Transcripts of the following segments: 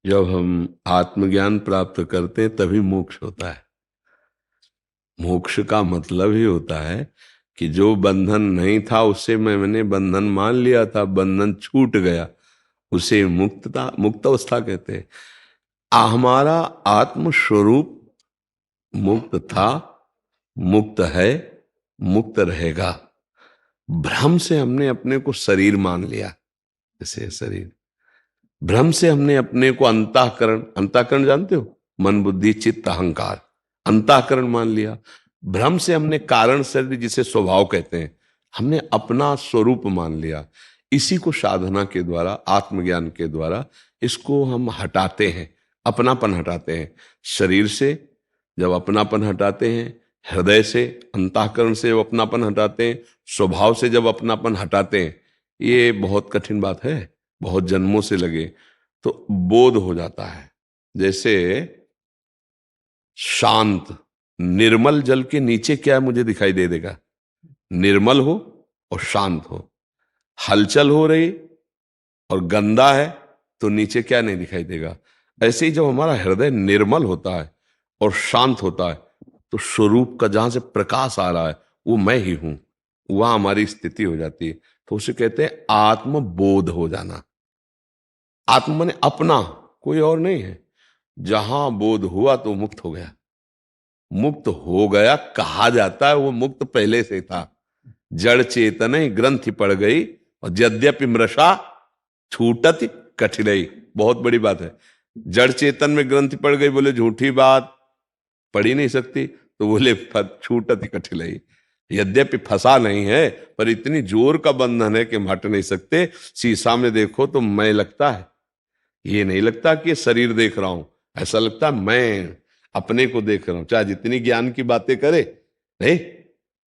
जब हम आत्मज्ञान प्राप्त करते हैं तभी मोक्ष होता है। मोक्ष का मतलब ही होता है कि जो बंधन नहीं था उससे मैंने बंधन मान लिया था, बंधन छूट गया, उसे मुक्तता मुक्त अवस्था कहते हैं। हमारा आत्म स्वरूप मुक्त था, मुक्त है, मुक्त रहेगा। भ्रम से हमने अपने को शरीर मान लिया। जैसे शरीर, भ्रम से हमने अपने को अंतःकरण, अंतःकरण जानते हो, मन बुद्धि चित्त अहंकार, अंतःकरण मान लिया। भ्रम से हमने कारण शरीर, जिसे स्वभाव कहते हैं, हमने अपना स्वरूप मान लिया। इसी को साधना के द्वारा, आत्मज्ञान के द्वारा इसको हम हटाते हैं, अपनापन हटाते हैं। शरीर से जब अपनापन हटाते हैं, हृदय से अंतःकरण से जब अपनापन हटाते हैं, स्वभाव से जब अपनापन हटाते हैं, ये बहुत कठिन बात है, बहुत जन्मों से लगे, तो बोध हो जाता है। जैसे शांत निर्मल जल के नीचे क्या है मुझे दिखाई दे देगा? निर्मल हो और शांत हो। हलचल हो रही और गंदा है तो नीचे क्या नहीं दिखाई देगा? ऐसे ही जब हमारा हृदय निर्मल होता है और शांत होता है तो स्वरूप का जहां से प्रकाश आ रहा है वो मैं ही हूं, वहां हमारी स्थिति हो जाती है। तो उसे कहते हैं आत्मबोध हो जाना। आत्म माने अपना, कोई और नहीं है। जहां बोध हुआ तो मुक्त हो गया। मुक्त हो गया कहा जाता है, वो मुक्त पहले से था। जड़ चेतन ग्रंथि पड़ गई और यद्यपि मृषा छूटत कठिनाई। बहुत बड़ी बात है। जड़ चेतन में ग्रंथि पड़ गई, बोले झूठी बात, पढ़ ही नहीं सकती, तो बोले छूटत कठिनाई। यद्यपि फंसा नहीं है पर इतनी जोर का बंधन है कि हम हट नहीं सकते। शीशा में देखो तो मैं लगता है, ये नहीं लगता कि शरीर देख रहा हूं, ऐसा लगता है मैं अपने को देख रहा हूं। चाहे जितनी ज्ञान की बातें करे, नहीं,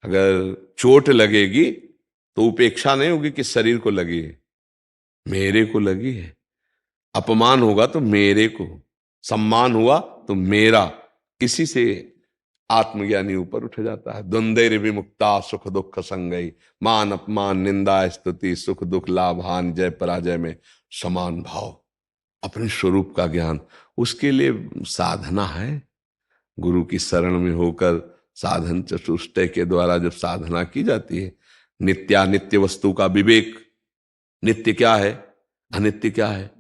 अगर चोट लगेगी तो उपेक्षा नहीं होगी कि शरीर को लगी है, मेरे को लगी है। अपमान होगा तो मेरे को, सम्मान हुआ तो मेरा। इसी से आत्मज्ञानी ऊपर उठ जाता है। द्वंद्वैर विमुक्ता सुख दुख संगई, मान अपमान निंदा स्तुति सुख दुख लाभ हानि जय पराजय में समान भाव। अपने स्वरूप का ज्ञान, उसके लिए साधना है। गुरु की शरण में होकर साधन चतुष्टय के द्वारा जब साधना की जाती है, नित्यानित्य वस्तु का विवेक, नित्य क्या है, अनित्य क्या है,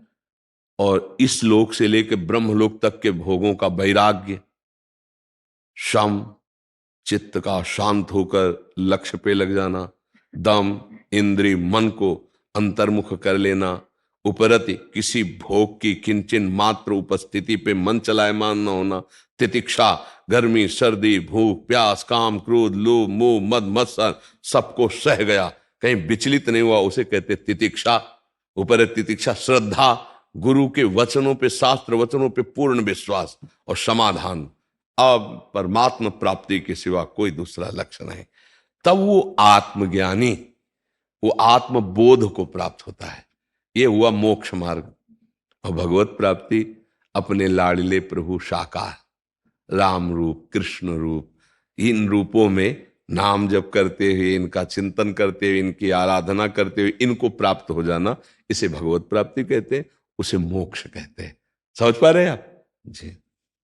और इस लोक से लेकर ब्रह्मलोक तक के भोगों का वैराग्य, शम, चित्त का शांत होकर लक्ष्य पे लग जाना, दम, इंद्रिय मन को अंतर्मुख कर लेना, उपरति किसी भोग की किंचन मात्र उपस्थिति पे मन चलायमान न होना, तितिक्षा गर्मी सर्दी भूख प्यास काम क्रोध लोभ मोह मद मत्सर सबको सह गया, कहीं विचलित नहीं हुआ, उसे कहते तितिक्षा। उपरति तितिक्षा श्रद्धा, गुरु के वचनों पे, शास्त्र वचनों पे पूर्ण विश्वास और समाधान। अब परमात्मा प्राप्ति के सिवा कोई दूसरा लक्ष्य नहीं। तब वो आत्मज्ञानी, वो आत्मबोध को प्राप्त होता है। ये हुआ मोक्ष मार्ग। और भगवत प्राप्ति अपने लाडले प्रभु साकार, राम रूप कृष्ण रूप, इन रूपों में नाम जप करते हुए, इनका चिंतन करते हुए, इनकी आराधना करते हुए इनको प्राप्त हो जाना, इसे भगवत प्राप्ति कहते हैं, उसे मोक्ष कहते हैं। समझ पा रहे हैं आप जी?